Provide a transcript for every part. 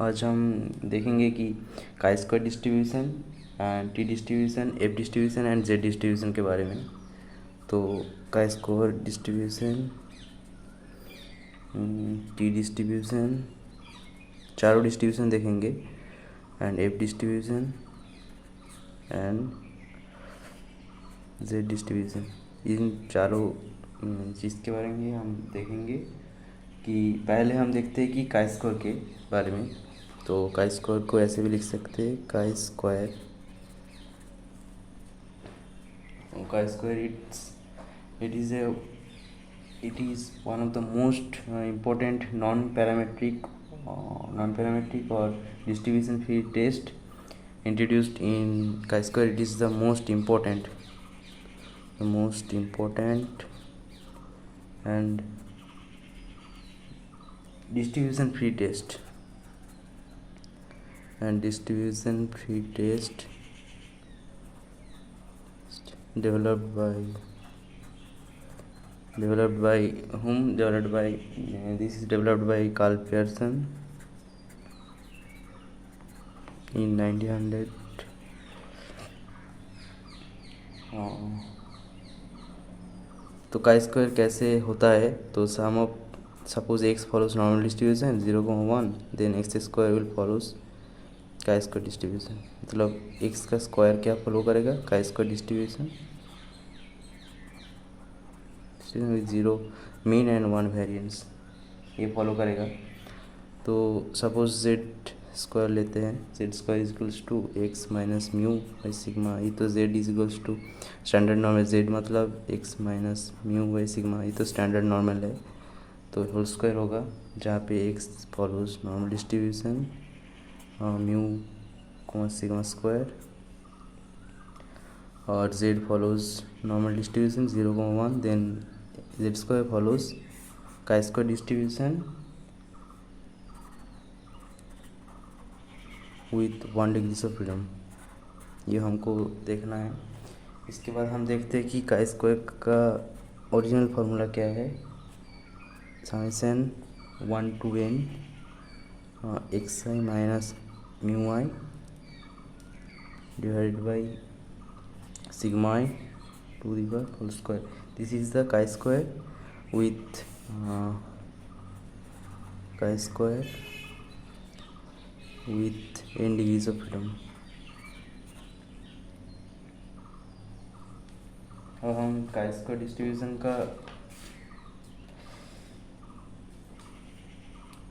आज हम देखेंगे कि chi square distribution and T distribution, F distribution and Z distribution के बारे में। तो chi square distribution, T distribution, चारों डिस्ट्रीब्यूशन देखेंगे, and F distribution and Z distribution. इन चारों चीज़ के बारे में हम देखेंगे। कि पहले हम देखते हैं कि काई स्क्वायर के बारे में। तो काई स्क्वायर को ऐसे भी लिख सकते हैं, chi square it is one of the most important non-parametric or distribution field test introduced in chi-square. It is the most important and distribution free test developed by whom? This is developed by Carl Pearson in 1900. तो chi square कैसे होता है? तो sum of suppose X follows normal distribution 0,1, then X square will follows chi square distribution. मतलब X का square क्या follow करेगा? Chi square distribution with 0 mean and 1 variance, ये फॉलो करेगा। तो सपोज जेड स्क्वायर लेते हैं, Z square is equals to X minus mu by sigma. ये तो Z is equals to standard normal, Z मतलब X minus mu by sigma, ये तो स्टैंडर्ड नॉर्मल है। तो होल स्क्वायर होगा जहाँ पे X follows normal distribution mu sigma square, और Z follows normal distribution 0,1, then Z square follows chi square distribution with 1 degrees of freedom. ये हमको देखना है। इसके बाद हम देखते हैं कि काई स्क्वायर का ओरिजिनल फार्मूला क्या है। Summation 1 to n xi minus mu i divided by sigma i to the power whole square. This is the chi square with chi-square with n degrees of freedom। अब हम chi-square distribution का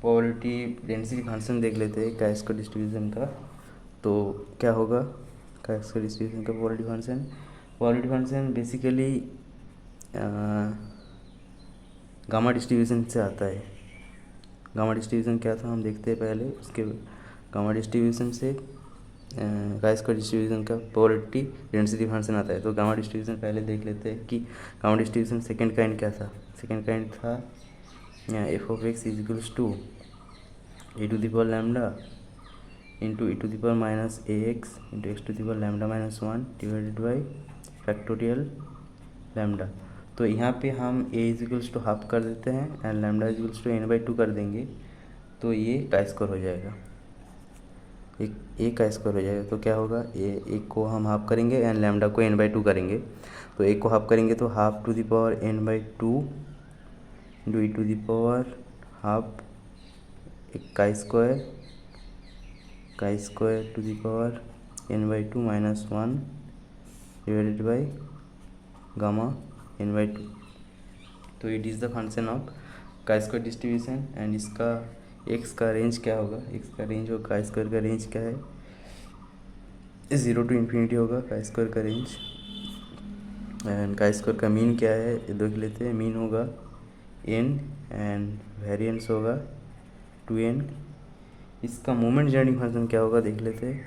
probability density function देख लेते हैं chi-square distribution का। तो क्या होगा chi-square डिस्ट्रीब्यूशन का probability function basically gamma distribution से आता है। गामा डिस्ट्रीब्यूशन क्या था हम देखते हैं पहले, उसके गामा डिस्ट्रीब्यूशन से काई स्क्वायर डिस्ट्रीब्यूशन का प्रोबेबिलिटी डेंसिटी फंक्शन आता है। तो गामा डिस्ट्रीब्यूशन पहले देख लेते हैं कि गामा डिस्ट्रीब्यूशन सेकंड काइंड क्या था। सेकंड काइंड था f of x is equals to a to the power lambda into e to the power minus a x into x to the power lambda minus 1 divided by factorial lambda. तो यहाँ पे हम a is equals to half कर देते हैं and lambda is equals to n/2 कर देंगे। तो ये काई स्क्वायर हो जाएगा, एक काई स्क्वायर हो जाएगा। तो क्या होगा, एक को हम हाफ करेंगे एंड लैम्डा को n/2 करेंगे। तो एक को हाफ करेंगे तो half to the power n/2 into e to the power half एक chi square to the power n/2 minus 1 divided by gamma n/2। तो it is the function of chi square distribution. And इसका X का range क्या होगा, x का range और chi square का range क्या है, 0 to इन्फिनिटी होगा काई स्क्वायर का रेंज। एंड काई स्क्वायर का मीन क्या है ये देख लेते हैं। मीन होगा n एंड वेरिएंस होगा 2n। इसका मोमेंट जनरेटिंग फंक्शन क्या होगा देख लेते हैं।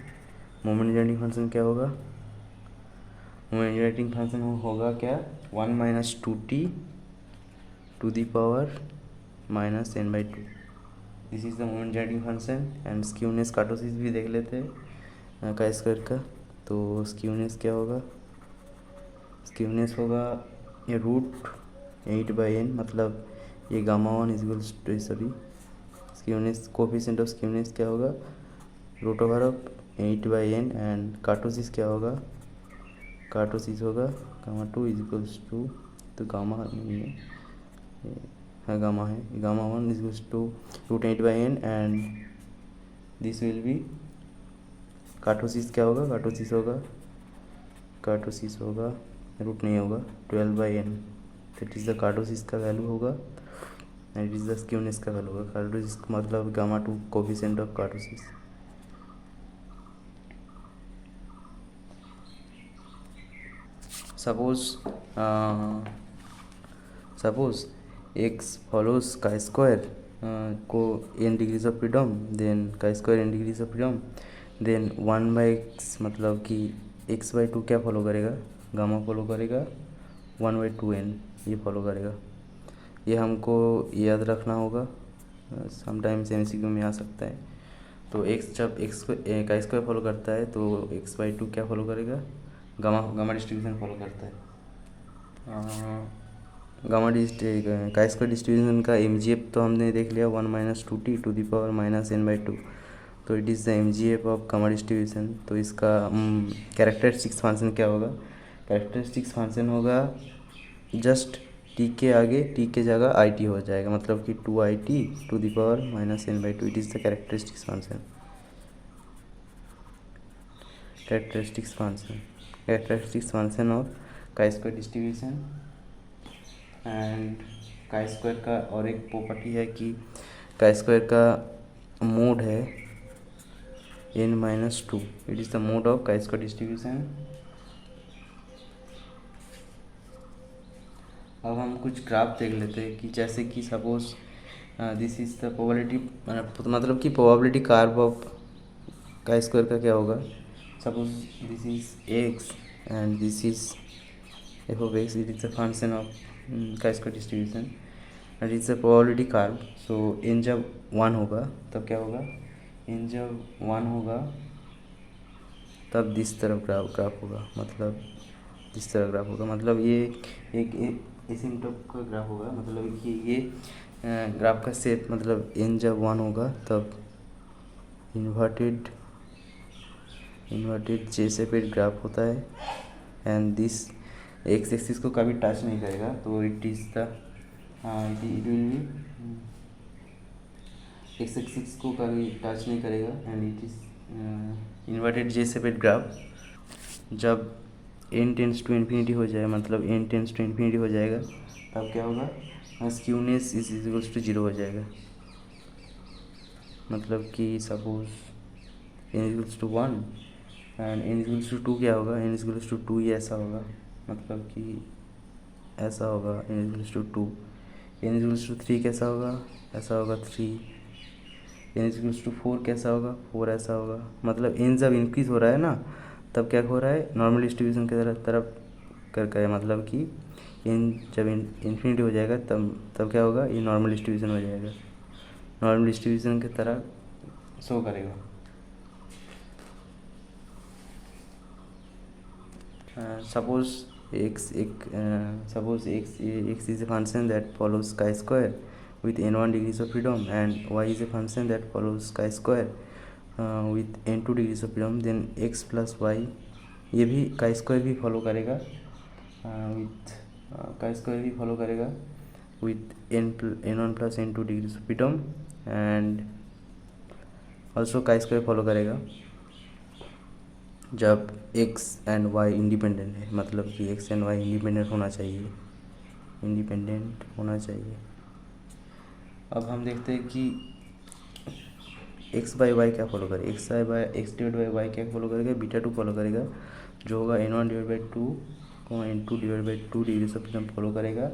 मोमेंट जनरेटिंग फंक्शन क्या होगा, मोमेंट जनरेटिंग फंक्शन होगा क्या, 1 minus 2t to the power minus n/2। This is the moment generating function. And skewness kurtosis भी देख लेते हैं काई स्क्वायर का। तो स्क्यूनेस क्या होगा, स्क्यूनेस होगा ये √8/n, मतलब ये gamma 1 is equals to sorry skewness coefficient of skewness क्या होगा, root over of 8/n, and kurtosis क्या होगा, कार्टोसिस होगा गामा 2 इज इक्वल्स टू, तो गामा नहीं है, हाँ गामा है, gamma 1 is equals to √8/n, and this will be kurtosis क्या होगा, कार्टोसिस होगा रूट नहीं होगा 12/n, दैट इज़ द कार्टोसिस का वैल्यू होगा, and it is the skewness का वैल्यू होगा। कार्टोसिस मतलब gamma 2 coefficient of kurtosis. Suppose x follows chi square को n degrees of freedom, then chi square n degrees of freedom, then 1/x मतलब कि x/2 क्या follow करेगा, gamma follow करेगा 1/2n, ये फॉलो करेगा। ये हमको याद रखना होगा, समटाइम्स MCQ में आ सकता है। तो x जब x को chi square फॉलो करता है तो x/2 क्या फॉलो करेगा, गामा डिस्ट्रीब्यूशन फॉलो करता है। गामा chi स्क्वायर डिस्ट्रीब्यूशन का MGF तो हमने देख लिया 1 - 2t to the power -n/2, तो it is the MGF of gamma distribution. तो इसका कैरेक्टरिस्टिक्स फंक्शन क्या होगा, कैरेक्टरिस्टिक्स फंक्शन होगा जस्ट t के आगे t के जगह IT हो जाएगा, मतलब कि 2IT to the power -n/2, it is the characteristics function. Characteristics function of chi square distribution. And chi square का और एक प्रॉपर्टी है कि chi स्क्वायर का मोड है n-2, it is the mode of chi square distribution. अब हम कुछ ग्राफ देख लेते हैं कि जैसे कि suppose this is the probability, मतलब कि probability curve of chi square का क्या होगा, suppose this is x and this is f of x, it is the function of chi square distribution and it's a probability curve। so n जब 1 होगा तब क्या होगा, n जब 1 होगा तब दिस तरफ ग्राफ होगा, मतलब दिस तरफ ग्राफ होगा, मतलब ये एक एसिम्पटोट का ग्राफ होगा, मतलब कि ये ग्राफ का शेप, मतलब n जब 1 होगा तब इन्वर्टेड जे शेपेड ग्राफ होता है, एंड दिस एक्स एक्सिस को कभी टच नहीं करेगा, तो it is the it will be x axis को कभी टच नहीं करेगा, and it is inverted J shaped graph. जब n टेंस टू इन्फिनिटी हो जाए, मतलब n टेंस टू इन्फिनिटी हो जाएगा, तब क्या होगा, स्क्यूनेस इज इक्वल्स टू 0 हो जाएगा, मतलब कि suppose n equals to 1 and n equals to 2 क्या होगा, n इक्वल्स टू 2 ही ऐसा होगा, मतलब कि ऐसा होगा n equals to 2, n equals to 3 कैसा होगा, ऐसा होगा 3, n इक्वल्स टू 4 कैसा होगा, 4 ऐसा होगा, मतलब n जब इंक्रीज हो रहा है ना, तब क्या हो रहा है, नॉर्मल डिस्ट्रीब्यूशन की तरफ करके, मतलब कि n जब इन्फिनिटी हो जाएगा तब क्या होगा, ये नॉर्मल डिस्ट्रीब्यूशन हो जाएगा, नॉर्मल डिस्ट्रीब्यूशन की तरह शो करेगा। Suppose x is a function that follows chi square with n1 degrees of freedom, and y is a function that follows chi square with n2 degrees of freedom, then x plus y ये भी chi square भी follow करेगा with chi square भी follow करेगा with n1 plus n2 degrees of freedom, and also chi square follow करेगा जब x and y independent है, मतलब कि x एंड y इंडिपेंडेंट होना चाहिए। अब हम देखते हैं कि x बाई वाई क्या फॉलो करेगा, x डिवाइड बाई वाई क्या फॉलो करेगा, β2 फॉलो करेगा, जो होगा n1 divide by 2 n2 divide by 2 degree of freedom follow करेगा।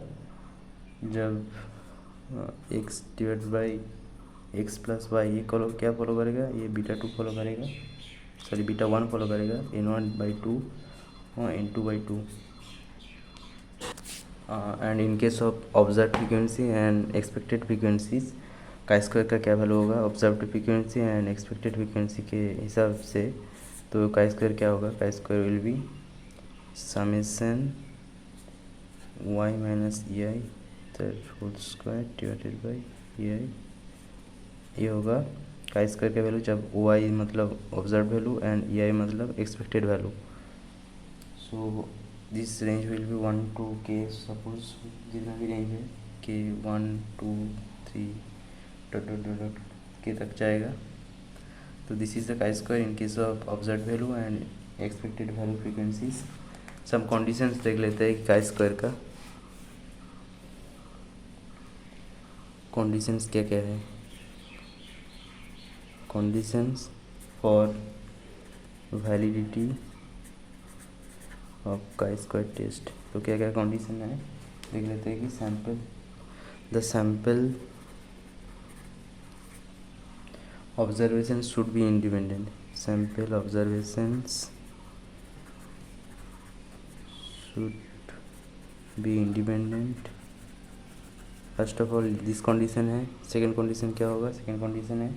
जब x divide by x plus y ये क्या फॉलो करेगा, ये β2 फॉलो करेगा, सॉरी β1 फॉलो करेगा, n1/2 और n2/2। And in case of observe frequency and expected frequencies chi square का क्या वैल्यू होगा, observe frequency and expected frequency के हिसाब से, तो chi स्क्वायर क्या होगा, chi square will be summation y - ei that whole square divided by ei ये होगा काई स्क्वायर का वैल्यू जब वाई मतलब observe value and e i मतलब expected value. So this range will be 1 to k, suppose जितना भी range है k 1 2 3 dot dot dot dot k तक जाएगा। तो this is the chi square in case of observe value and expected value frequencies. Some conditions देख लेते हैं chi square का। कंडीशंस क्या क्या है? Conditions for validity of chi square test. तो क्या क्या कंडीशन है देख लेते हैं कि the sample observations should be independent. Sample observations should be independent. First of all this condition है। सेकेंड कंडीशन क्या होगा? सेकेंड कंडीशन है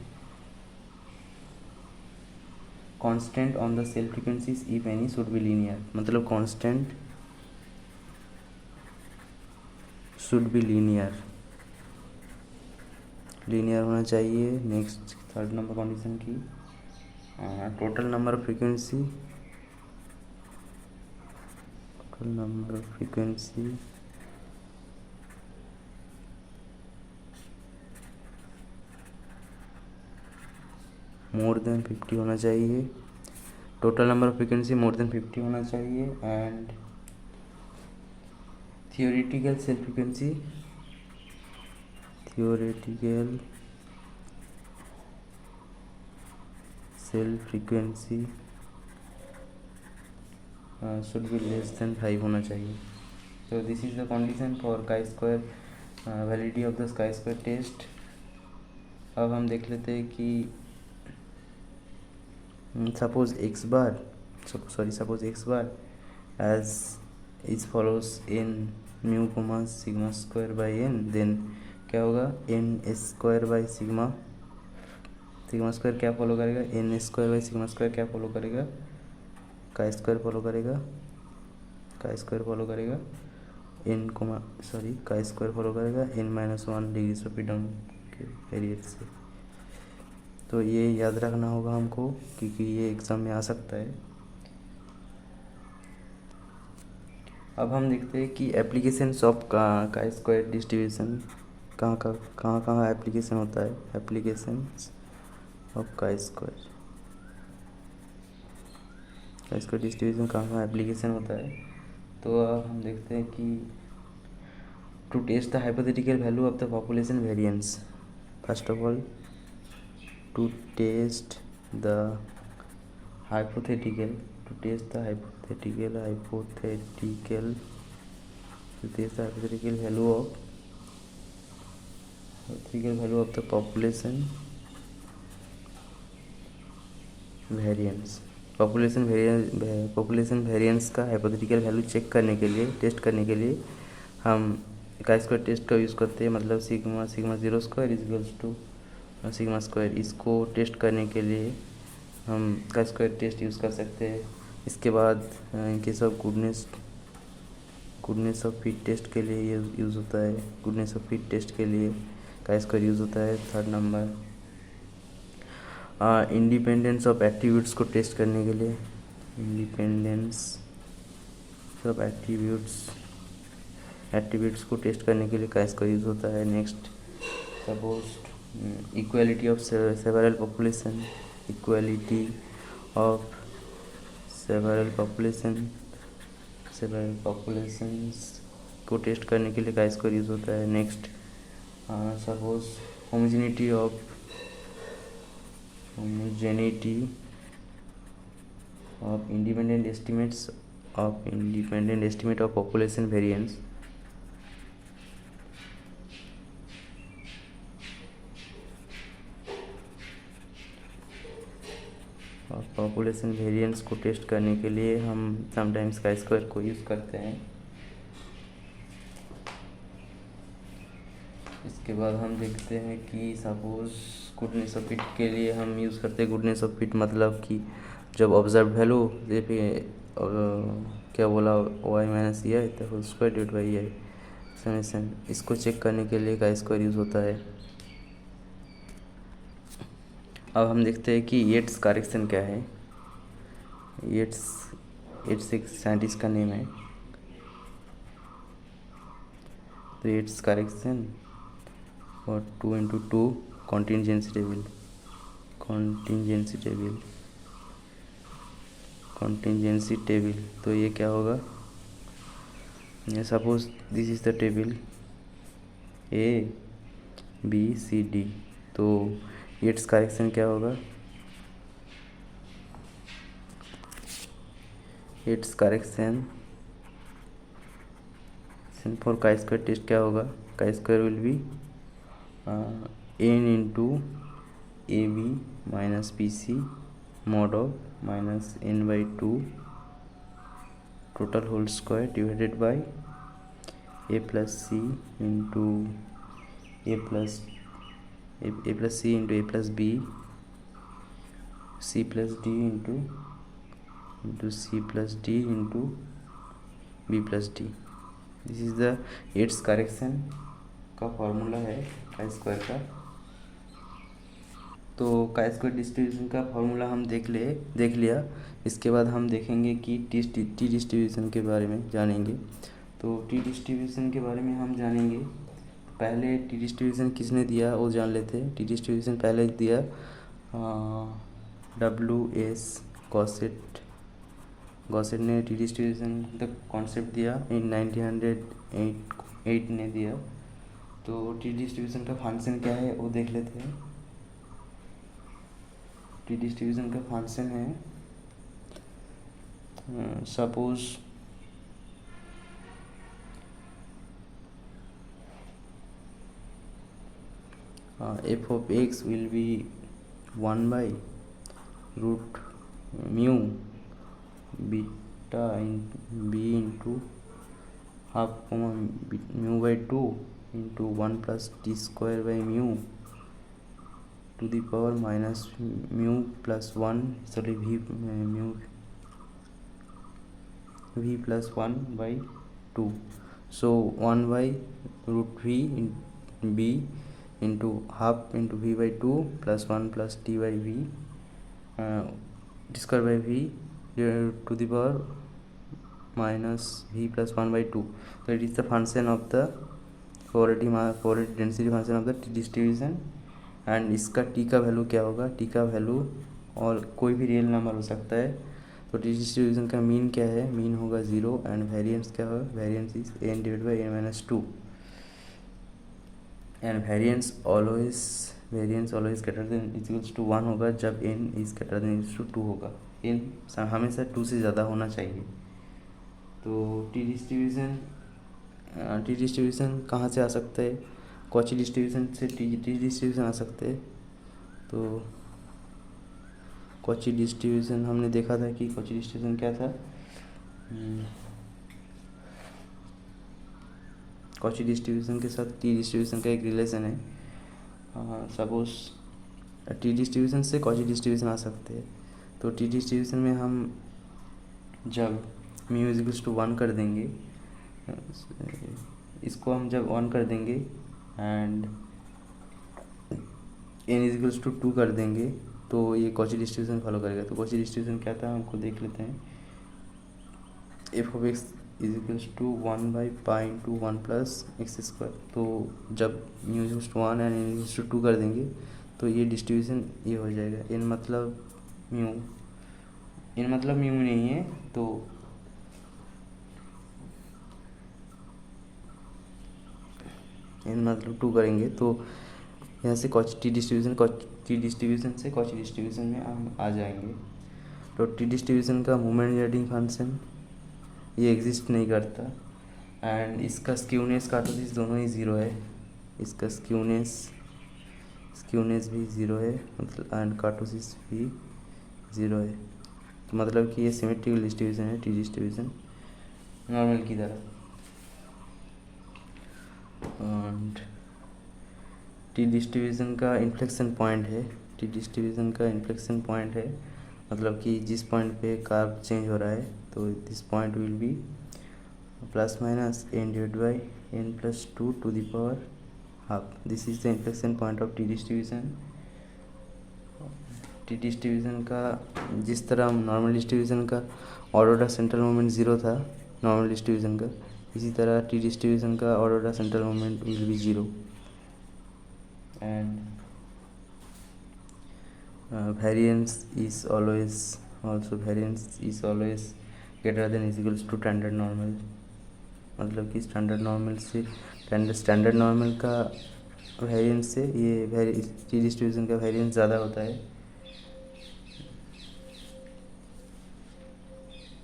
constant on the cell frequencies if any should be linear. मतलब कांस्टेंट शुड बी लीनियर होना चाहिए। Next third number condition की total number of frequency more than 50 होना चाहिए। Total number of frequency more than 50 होना चाहिए and theoretical cell frequency should be less than 5 होना चाहिए। So this is the condition for chi-square validity of the chi-square test। अब हम देख लेते हैं कि suppose x bar as is follows n mu comma sigma square by n, then क्या होगा n square by sigma square क्या follow करेगा? n square by sigma square क्या फॉलो करेगा? का स्क्वायर फॉलो करेगा n का स्क्वायर फॉलो करेगा n-1 डिग्री ऑफ फ्रीडम के पीरियड से। तो ये याद रखना होगा हमको क्योंकि ये एग्ज़ाम में आ सकता है। अब हम देखते हैं कि applications of chi square distribution कहाँ एप्लीकेशन होता है। Applications of chi square distribution कहाँ एप्लीकेशन होता है। तो अब हम देखते हैं कि to test the hypothetical value of the population variance. First of all to test the hypothetical value of the population variance. Population variance का हाइपोथेटिकल वैल्यू टेस्ट करने के लिए हम का स्क्वायर टेस्ट का यूज़ करते हैं। मतलब sigma zero square is equals to sigma square. इसको टेस्ट करने के लिए हम का स्क्वायर टेस्ट यूज़ कर सकते हैं। इसके बाद in case of goodness of fit test के लिए ये यूज़ होता है। गुडनेस ऑफ फिट टेस्ट के लिए का स्क्वायर यूज़ होता है। Third number independence of attributes को टेस्ट करने के लिए एट्रीब्यूट्स को टेस्ट करने के लिए का स्क्वायर यूज़ होता है। Next suppose equality of several populations को टेस्ट करने के लिए का स्क्वायर यूज़ होता है। Next suppose homogeneity of independent estimate of population variance और पॉपुलेशन वेरिएंस को टेस्ट करने के लिए हम समटाइम्स का स्क्वायर को यूज़ करते हैं। इसके बाद हम देखते हैं कि सपोज गुडनेस ऑफ फिट के लिए हम यूज़ करते हैं गुडनेस ऑफ फिट। मतलब कि जब ऑब्जर्व वैल्यू क्या बोला y-e है तो whole square divide by i summation, इसको चेक करने के लिए का स्क्वायर यूज़ होता है। अब हम देखते हैं कि येट्स करेक्शन क्या है। येट्स येट्स एक साइंटिस्ट का नेम है। तो येट्स करेक्शन और 2 × 2 कॉन्टिजेंसी टेबल तो ये क्या होगा, suppose this is the table ABCD। तो येट्स करेक्शन क्या होगा, Yates correction for chi square test क्या होगा, chi square will be n × AB - PC mod of -n/2 total whole square divided by a plus c into a plus c into a plus b c plus d into c plus d into b plus d। This is the Yates correction का formula है chi square का। तो chi square distribution का formula हम देख लिया। इसके बाद हम देखेंगे कि टी डिस्ट्रीब्यूशन के बारे में जानेंगे। तो टी डिस्ट्रीब्यूशन के बारे में हम जानेंगे। पहले टी डिस्ट्रीब्यूशन किसने दिया वो जान लेते हैं। टी डिस्ट्रीब्यूशन पहले दिया WS गॉसेट ने टी डिस्ट्रीब्यूशन का कॉन्सेप्ट दिया इन 1908 ने दिया। तो टी डिस्ट्रीब्यूशन का फंक्शन क्या है वो देख लेते हैं। टी डिस्ट्रीब्यूशन का फंक्शन है, suppose f of x will be 1/√μ beta b into half μ/2 into 1 plus t square by μ to the power minus μ plus 1 v plus 1/2। so 1/√v b into half into v/2 plus 1 plus t by v square by v to the power minus v plus 1/2। so it is the function of the probability density function of the t distribution। And इसका T का value क्या होगा, T का value और कोई भी real number हो सकता है। तो टी डिस्ट्रीब्यूशन का मीन क्या है, मीन होगा 0 एंड वेरिएंस क्या होगा, variance is n/n-2 and variance always greater than equals to 1 होगा जब n is greater than equals to 2 होगा। n हमेशा 2 से ज़्यादा होना चाहिए। तो टी डिस्ट्रीब्यूशन कहाँ से आ सकता है, कॉची डिस्ट्रीब्यूशन से टी डिस्ट्रीब्यूशन आ सकते हैं। तो कॉची डिस्ट्रीब्यूशन हमने देखा था कि कॉची डिस्ट्रीब्यूशन क्या था। कॉची डिस्ट्रीब्यूशन के साथ टी डिस्ट्रीब्यूशन का एक रिलेशन है। सपोज टी डिस्ट्रीब्यूशन से कॉची डिस्ट्रीब्यूशन आ सकते हैं। तो टी डिस्ट्रीब्यूशन में हम जब म्यू इज इक्वल्स टू 1 कर देंगे, इसको हम जब 1 कर देंगे and n is equals to 2 कर देंगे तो ये कॉची डिस्ट्रीब्यूशन फॉलो करेगा। तो कॉची डिस्ट्रीब्यूशन क्या था हमको देख लेते हैं। f of x is equals to 1/π/1 plus x²। तो जब mu is equals to 1 and n is equals to 2 कर देंगे तो ये डिस्ट्रीब्यूशन ये हो जाएगा। n मतलब म्यू नहीं है, तो n मतलब 2 करेंगे तो यहाँ से टी डिस्ट्रीब्यूशन से कॉची डिस्ट्रीब्यूशन में हम आ जाएंगे। तो टी डिस्ट्रीब्यूशन का मोमेंट जेनरेटिंग फंक्शन ये एग्जिस्ट नहीं करता एंड इसका स्क्यूनेस कार्टोसिस दोनों ही 0 है। इसका स्क्यूनेस भी 0 है मतलब एंड कार्टोसिस भी 0 है। तो मतलब कि ये सिमेट्रिकल डिस्ट्रीब्यूशन है टी डिस्ट्रीब्यूशन नॉर्मल की तरह। एंड टी डिस्ट्रीब्यूशन का इन्फ्लेक्शन पॉइंट है, मतलब कि जिस पॉइंट पे कार्व चेंज हो रहा है तो this point will be ±n/n+2 to the power half। This is the inflection point of t distribution. T distribution का जिस तरह नॉर्मल डिस्ट्रीब्यूशन का ऑर्डर ऑफ सेंट्रल मोमेंट 0 था नॉर्मल डिस्ट्रीब्यूशन का, इसी तरह टी डिस्ट्रीब्यूशन का order of central moment will be 0 and variance is always greater than is equals to standard normal. मतलब कि स्टैंडर्ड नॉर्मल से स्टैंडर्ड नॉर्मल का वेरिएंस से ये टी डिस्ट्रीब्यूशन का वेरिएंस ज़्यादा होता है।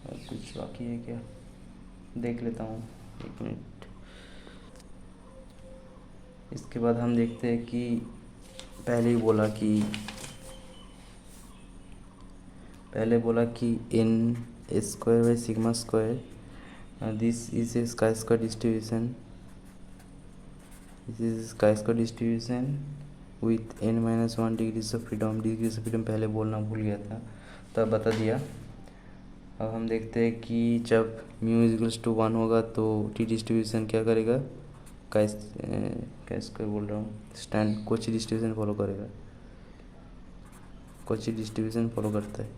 और कुछ बाकी है क्या, देख लेता हूँ, एक मिनट। इसके बाद हम देखते हैं कि पहले बोला कि n square by sigma square this is a sky square distribution with n-1 degrees of freedom. पहले बोलना भूल गया था, तब बता दिया। अब हम देखते हैं कि जब म्यू इक्वल्स टू 1 होगा तो टी डिस्ट्रीब्यूशन क्या करेगा, काय स्क्वायर बोल रहा हूँ, कोची डिस्ट्रीब्यूशन फॉलो करता है।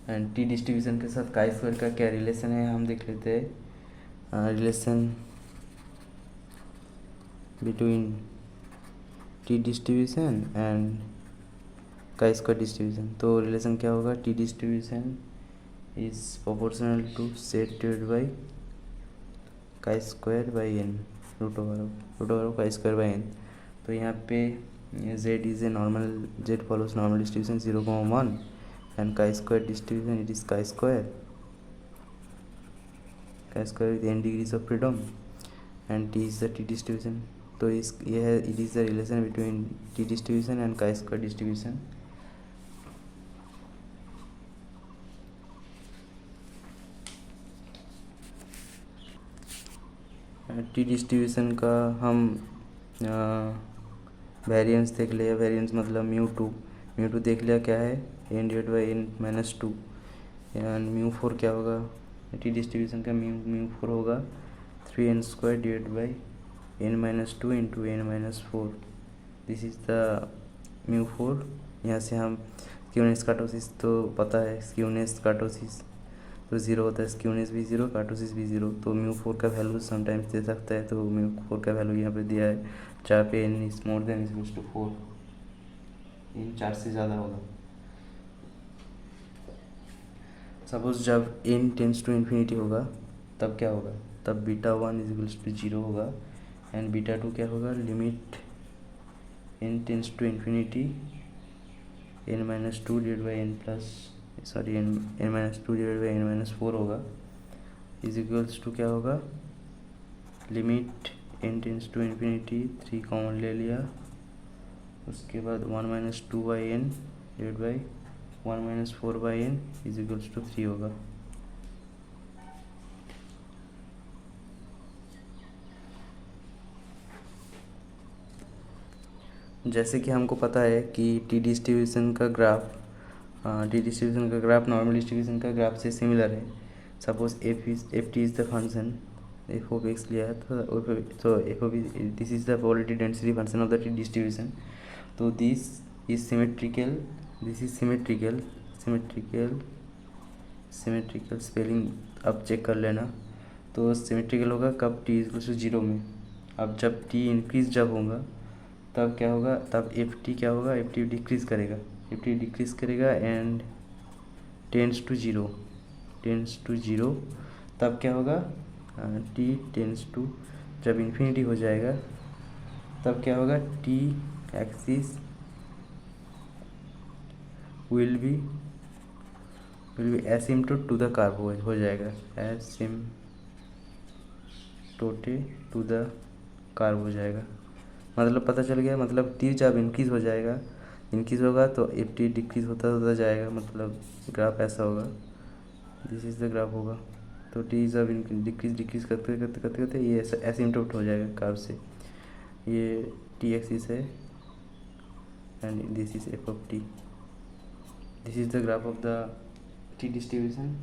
एंड टी डिस्ट्रीब्यूशन के साथ काय स्क्वायर का क्या रिलेशन है हम देख लेते हैं। Relation between t distribution and chi square distribution. तो रिलेशन क्या होगा, t distribution is proportional to z divide by chi square by n, root over chi square by n. तो यहाँ पे z is a normal, z follows normal distribution 0,1 and chi-square distribution, it is chi-square with n degrees of freedom and t is the t distribution। तो ये है, it is the relation between t distribution and chi-square distribution। T distribution का हम variance देख लिया। Variance मतलब mu two देख लिया क्या है, n divide by n-2 and mu 4 क्या होगा, टी डिस्ट्रीब्यूशन का म्यू 4 होगा 3n square divide by n-2 into n-4। This is the mu 4। यहाँ से हम स्क्यूनेस कार्टोसिस तो पता है, स्क्यूनेस कार्टोसिस तो 0 होता है, स्क्यूनेस भी 0, कार्टोसिस भी 0। तो म्यू 4 का वैल्यू समटाइम्स दे सकता है, तो म्यू 4 का वैल्यू यहाँ पे दिया है, जहाँ पे n is more than equals to 4, इन 4 से ज़्यादा होगा। सपोज जब n टेंस टू इन्फिनिटी होगा तब क्या होगा, तब बीटा 1 इज इक्वल्स टू 0 होगा एंड बीटा 2 क्या होगा, limit n tends to infinity n-2 divide by n-2 divide by n-4 होगा, इज इक्वल्स टू क्या होगा, limit n tends to infinity 3 common ले लिया, उसके बाद 1-2 by n divide by 1-4 by n is equals to 3 होगा। जैसे कि हमको पता है कि टी डिस्ट्रीब्यूशन का ग्राफ नॉर्मल डिस्ट्रीब्यूशन का ग्राफ से सिमिलर है। Suppose f t is the function F of X लिया है, तो F of this is the probability density function of the T distribution. तो this is symmetrical, this is symmetrical spelling अब check कर लेना। तो सिमेट्रिकल होगा कब, टी इक्वल्स टू 0 में। अब जब टी इंक्रीज जब होगा तब क्या होगा, तब एफ टी क्या होगा, एफ टी डिक्रीज करेगा एंड टेंस टू 0। तब क्या होगा, टी टेंस टू जब इन्फिनिटी हो जाएगा तब क्या होगा, t axis will be asymptote to the curve हो जाएगा, एसिम्प्टोटे टू द कर्व हो जाएगा। मतलब पता चल गया, मतलब टी जब इंक्रीज होगा तो एफ टी डिक्रीज होता जाएगा, मतलब ग्राफ ऐसा होगा, दिस इज द ग्राफ होगा। तो टी जब डिक्रीज करते ये एसिम्प्टोट हो जाएगा कर्व से। ये टी एक्सिस है and this is F of T, this is the graph of the T distribution.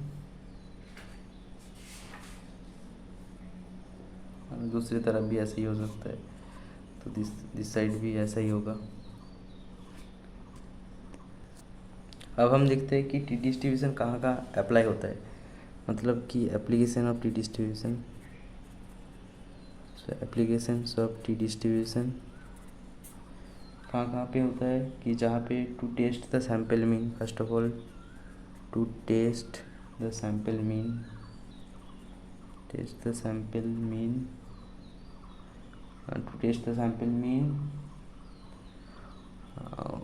दूसरी तरफ भी ऐसे ही हो सकता है। तो दिस साइड भी ऐसा ही होगा। अब हम देखते हैं कि टी डिस्ट्रीब्यूशन कहाँ कहाँ अप्लाई होता है, मतलब कि application of t distribution. Applications of t distribution कहाँ कहाँ पे होता है कि जहाँ पे to test the sample mean, first of all to test the sample mean, test the sample mean, to test the sample mean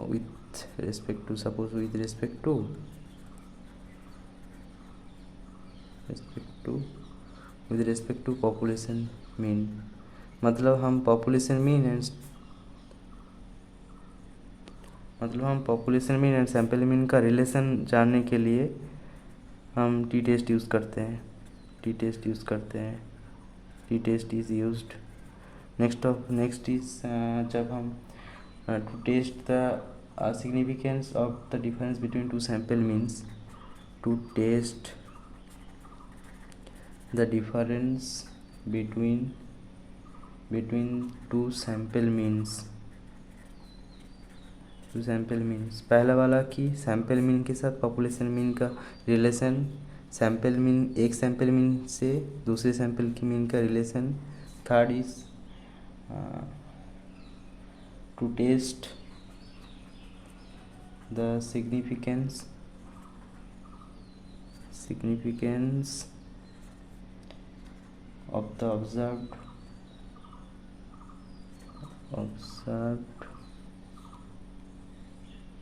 with respect to, suppose with respect to population mean, मतलब हम population mean and sample mean का रिलेशन जानने के लिए हम T test use करते हैं, T test is used. Next is जब हम to test the significance of the difference between two sample means, to test the difference between two sample means. पहला वाला कि सैम्पल मीन के साथ पॉपुलेशन मीन का रिलेशन, सैम्पल मीन, एक sample mean से दूसरे सैम्पल की मीन का relation. Third is to test the significance of the observed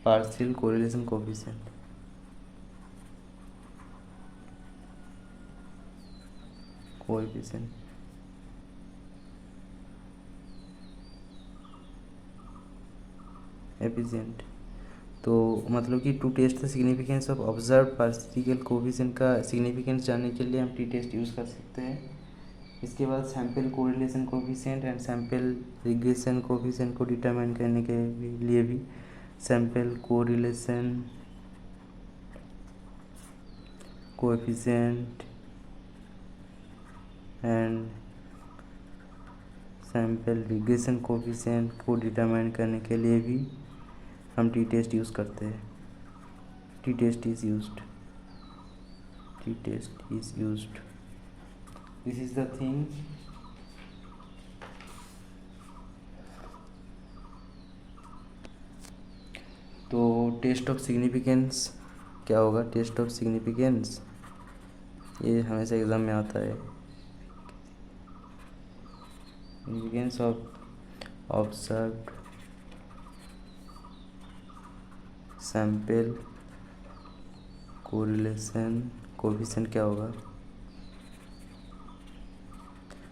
partial correlation coefficient। Efficient, तो मतलब कि to test the significance of observe partial coefficient का सिग्निफिकेंस जानने के लिए हम टी टेस्ट यूज़ कर सकते हैं। इसके बाद sample correlation coefficient and sample regression coefficient को डिटरमाइन करने के लिए भी sample correlation coefficient and sample regression coefficient को डिटरमाइन करने के लिए भी हम टी टेस्ट यूज़ करते हैं। T test is used, this is the thing. तो टेस्ट ऑफ सिग्निफिकेंस क्या होगा? टेस्ट ऑफ सिग्निफिकेंस ये हमेशा एग्ज़ाम में आता है। Significance of observed sample correlation coefficient क्या होगा?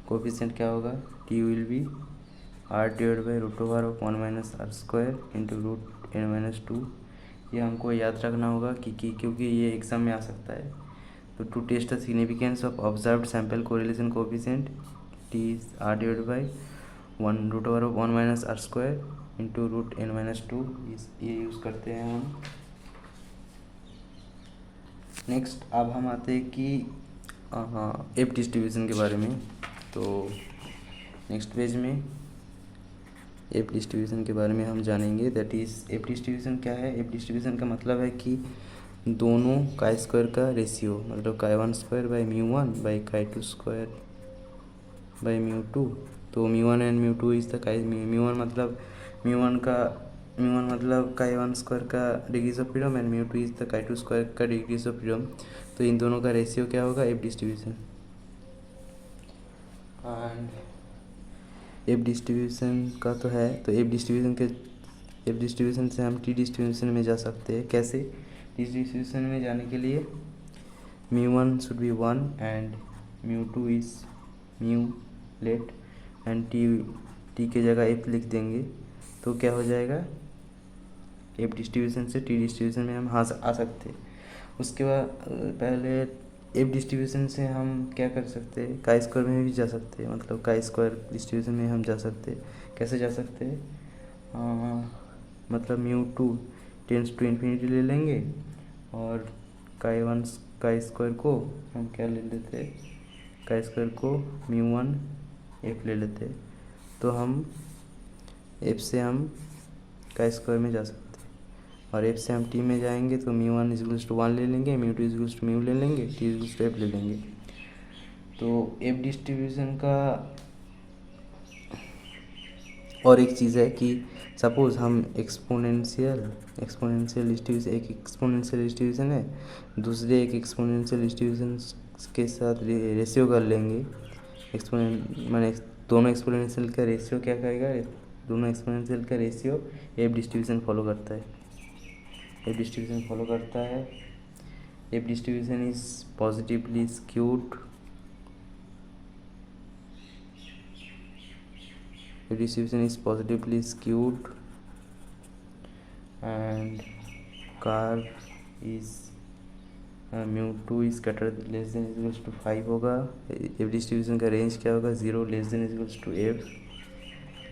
कोफिशिएंट क्या होगा? T will be R divide by root over of 1 minus R square into root n minus 2। ये हमको याद रखना होगा कि क्योंकि ये एग्जाम में आ सकता है। तो to test the significance of observed sample correlation coefficient T is R divide by 1 root over of 1 minus R square into root n minus 2, ये यूज़ करते हैं हम। नेक्स्ट अब हम आते हैं कि एफ डिस्ट्रीब्यूशन के बारे में। तो नेक्स्ट पेज में एफ डिस्ट्रीब्यूशन के बारे में हम जानेंगे। दैट इज़ एफ डिस्ट्रीब्यूशन क्या है? एफ डिस्ट्रीब्यूशन का मतलब है कि दोनों काई स्क्वायर का रेशियो, मतलब काई 1 स्क्वायर बाई μ1 बाई काई 2 स्क्वायर बाई μ2। तो μ1 एंड μ2 इज़ द काई, μ1 मतलब काई 1 स्क्वायर का degrees of freedom and μ2 is the chi 2 square का डिग्रीज ऑफ फ्रीडम। तो इन दोनों का रेशियो क्या होगा? F distribution. And F distribution का तो है, तो एफ डिस्ट्रीब्यूशन से हम टी डिस्ट्रीब्यूशन में जा सकते हैं। कैसे? टी डिस्ट्रीब्यूशन में जाने के लिए μ1 should be 1 and μ2 is mu let and T के जगह एफ लिख देंगे। तो क्या हो जाएगा? एफ डिस्ट्रीब्यूशन से टी डिस्ट्रीब्यूशन में हम आ सकते हैं। उसके बाद पहले एफ डिस्ट्रीब्यूशन से हम क्या कर सकते हैं? काई स्क्वायर में भी जा सकते हैं, मतलब काई स्क्वायर डिस्ट्रीब्यूशन में हम जा सकते हैं। कैसे जा सकते हैं? मतलब μ2 टेंस टू इन्फिनिटी ले लेंगे और काई स्क्वायर को हम क्या ले लेते हैं? काई स्क्वायर को μ1 एफ ले लेते हैं। तो हम एफ से हम का स्क्वायर में जा सकते हैं, और एफ से हम टी में जाएंगे तो म्यू 1 इक्वल्स टू 1 ले लेंगे, म्यू 2 इक्वल्स टू म्यू ले लेंगे, टी इक्वल्स टू एफ ले लेंगे। तो एफ डिस्ट्रीब्यूशन का और एक चीज़ है कि सपोज़ हम एक्सपोनेंशियल डिस्ट्रीब्यूशन, एक एक्सपोनेंशियल डिस्ट्रीब्यूशन है, दूसरे एक एक्सपोनेंशियल डिस्ट्रीब्यूशन के साथ रेशियो कर लेंगे। एक्सपोनेंट माने दोनों एक्सपोनेंशियल का रेशियो क्या करेगा, दोनों एक्सपोनेंशियल का रेशियो एफ डिस्ट्रीब्यूशन फॉलो करता है। एफ डिस्ट्रीब्यूशन फॉलो करता है। F distribution is positively skewed, distribution is positively skewed and curve is mu 2 is greater less than equals to 5 होगा। एफ डिस्ट्रीब्यूशन का रेंज क्या होगा, 0 less than equals to F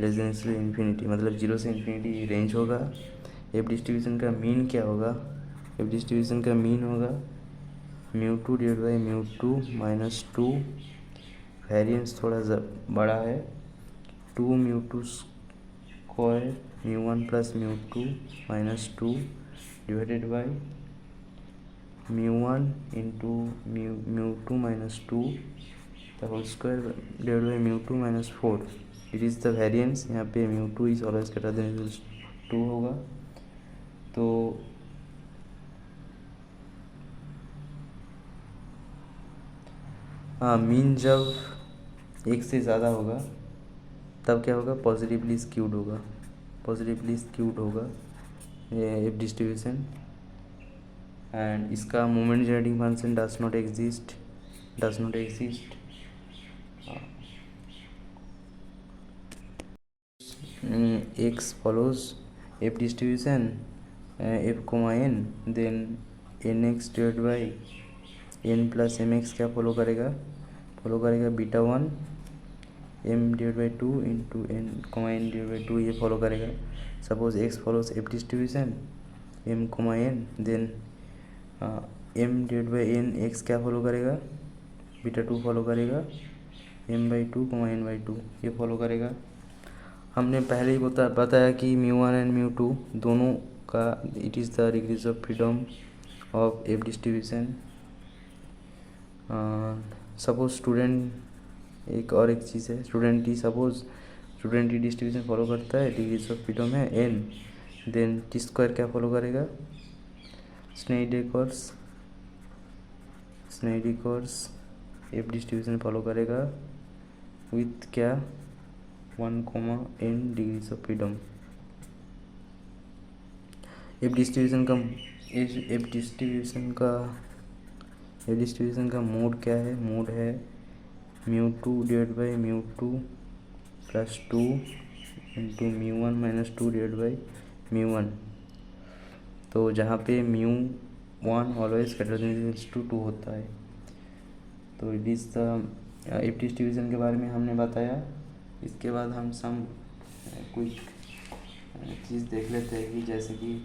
less than equals to infinity, मतलब 0 से infinity range होगा। F distribution का mean क्या होगा, एफ डिस्ट्रीब्यूशन का मीन होगा mu 2 divide by mu 2 minus 2, variance थोड़ा बड़ा है, 2 mu 2 square mu 1 plus mu 2 minus 2 divided by mu 1 into mu 2 minus 2 the whole square divide by mu 2 minus 4। It is the variance. यहाँ पे mu 2 is always greater than equals 2 होगा। तो हाँ, mean जब एक से ज़्यादा होगा तब क्या होगा, पॉजिटिवली स्क्यूड होगा, पॉजिटिवली स्क्यूड होगा एफ डिस्ट्रीब्यूशन। एंड इसका moment generating function does not exist X follows F distribution F comma N, then N X divide by N plus M X क्या फॉलो करेगा beta 1 M divide by 2 into N comma N divide by 2 ये follow करेगा। Suppose X follows F distribution M comma N, then M divide by N X क्या follow करेगा, beta 2 follow करेगा, M by 2 comma N by 2 ये follow करेगा। हमने पहले ही बताया कि म्यू 1 एंड म्यू 2 दोनों का it is the degrees of freedom of F distribution. Suppose student एक और एक चीज़ है, स्टूडेंट टी डिस्ट्रीब्यूशन फॉलो करता है, डिग्रीज ऑफ फ्रीडम है एन, देन टी स्क्वायर क्या फॉलो करेगा, स्नेइडिकर्स एफ डिस्ट्रीब्यूशन फॉलो करेगा विथ क्या 1 comma N degrees of freedom. F distribution का मोड क्या है, मोड है mu 2 divide by mu 2 plus 2 into mu 1 minus 2 divide by mu 1। तो जहाँ पे mu 1 always greater than equals to 2 होता है। तो it is the F distribution के बारे में हमने बताया। इसके बाद हम सम कुछ चीज़ देख लेते हैं कि जैसे कि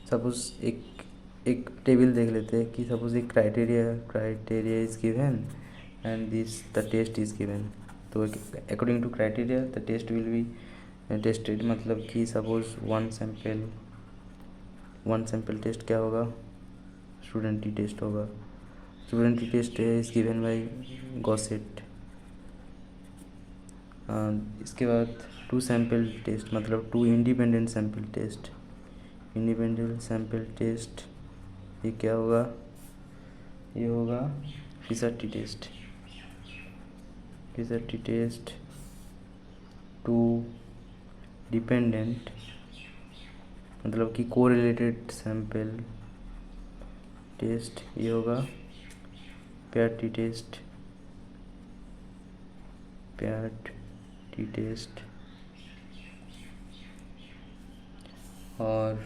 सपोज एक टेबल देख लेते हैं कि सपोज एक criteria is given and this the test is given. तो according to criteria the test will be tested, मतलब कि सपोज वन सैम्पल टेस्ट क्या होगा, स्टूडेंट टी टेस्ट होगा। Student T test is given by Gosset. इसके बाद 2 sample test, मतलब 2 independent sample test ये क्या होगा, ये होगा फिशर टी टेस्ट। 2 डिपेंडेंट मतलब कि कोरिलेटेड सैम्पल टेस्ट ये होगा पेयर टी टेस्ट। और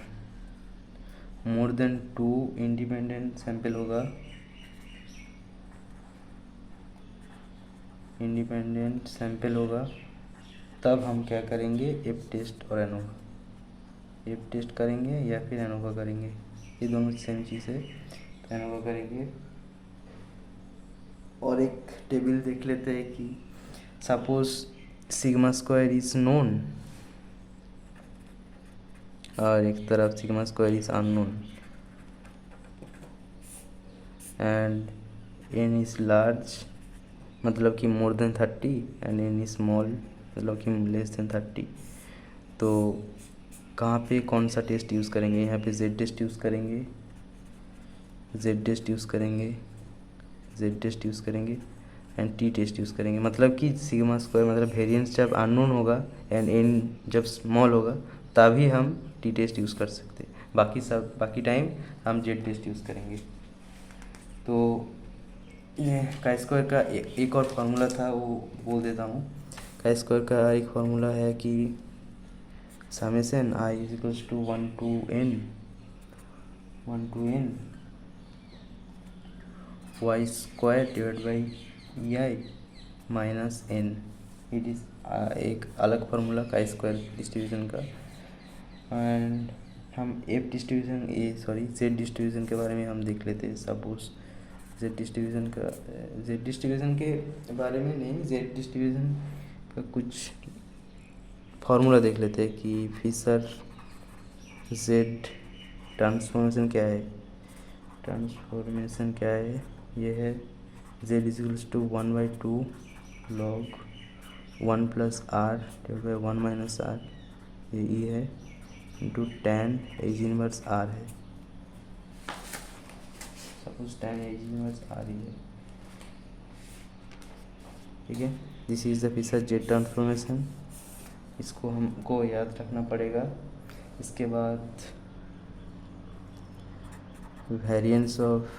मोर देन 2 इंडिपेंडेंट सैंपल होगा इंडिपेंडेंट सैंपल होगा तब हम क्या करेंगे, एफ टेस्ट और एनोवा, एफ टेस्ट करेंगे या फिर एनोवा करेंगे, ये दोनों सेम चीज़ है, तो एनोवा करेंगे। और एक टेबल देख लेते हैं कि suppose sigma square is known और एक तरफ sigma square is unknown and N is large मतलब कि more than 30 and N is small मतलब कि लेस देन 30, तो कहाँ पे कौन सा टेस्ट यूज़ करेंगे, यहाँ पे जेड टेस्ट यूज़ करेंगे, जेड टेस्ट यूज़ करेंगे, जेड टेस्ट यूज़ करेंगे एंड टी टेस्ट यूज़ करेंगे। मतलब कि सिग्मा स्क्वायर मतलब वेरिएंस जब अननोन होगा एंड एन जब स्मॉल होगा तभी हम टी टेस्ट यूज़ कर सकते हैं, बाकी टाइम हम जेड टेस्ट यूज़ करेंगे। तो ये का स्क्वायर का एक और फार्मूला था वो बोल देता हूँ। का स्क्वायर का एक फार्मूला है कि summation I is equals to 1 to n Y square divide by I minus N. It is एक अलग फार्मूला का स्क्वायर डिस्ट्रीब्यूशन का। एंड हम एफ डिस्ट्रीब्यूशन जेड डिस्ट्रीब्यूशन के बारे में हम देख लेते हैं। सपोज जेड डिस्ट्रीब्यूशन के बारे में नहीं, जेड डिस्ट्रीब्यूशन का कुछ फार्मूला देख लेते हैं कि फिशर जेड ट्रांसफॉर्मेशन क्या है। ये है Z is equals to 1/2 log 1 + r divide by 1 - r, ये ई है, into tan H inverse r है। Suppose tan H inverse r ही है, ठीक है। This is the Fisher Z transformation, इसको हमको याद रखना पड़ेगा। इसके बाद variance of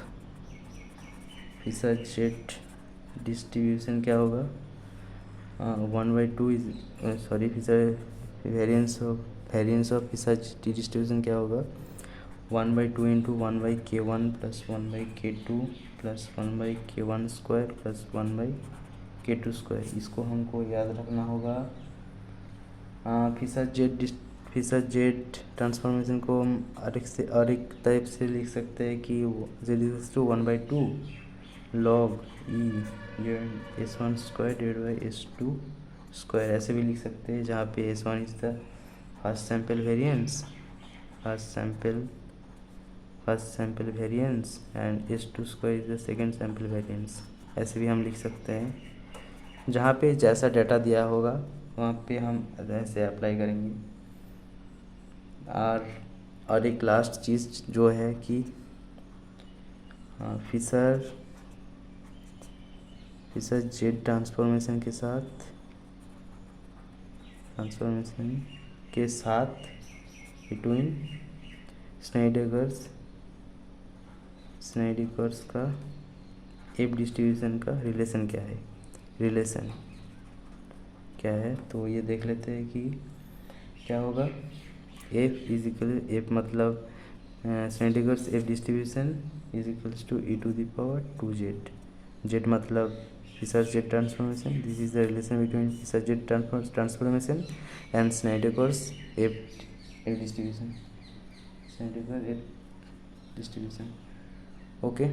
Fisher Z distribution क्या होगा, 1/2 Fisher variance of Fisher Z distribution क्या होगा, 1/2 into 1/k1 plus 1/k2 plus 1/k1 square plus 1/k2 square. इसको हमको याद रखना होगा। फिशर जेड ट्रांसफॉर्मेशन को हम और एक टाइप से लिख सकते हैं कि Z equals to 1/2 log e S1 square divide by S2 square, ऐसे भी लिख सकते हैं, जहाँ पे S1 is the first sample variance and S2 square is the second sample variance, ऐसे भी हम लिख सकते हैं। जहाँ पे जैसा डाटा दिया होगा वहाँ पे हम ऐसे अप्लाई करेंगे। और एक लास्ट चीज़ जो है कि फिशर जेड ट्रांसफॉर्मेशन के साथ बिटवीन स्नाइडरस का एफ डिस्ट्रीब्यूशन का रिलेशन क्या है, तो ये देख लेते हैं कि क्या होगा। एफ मतलब Snedecor's F distribution is equals to e⁻²z। Z मतलब Fisher Z transformation, this is the relation between Fisher Z transformation and Snedecor's F distribution. Okay.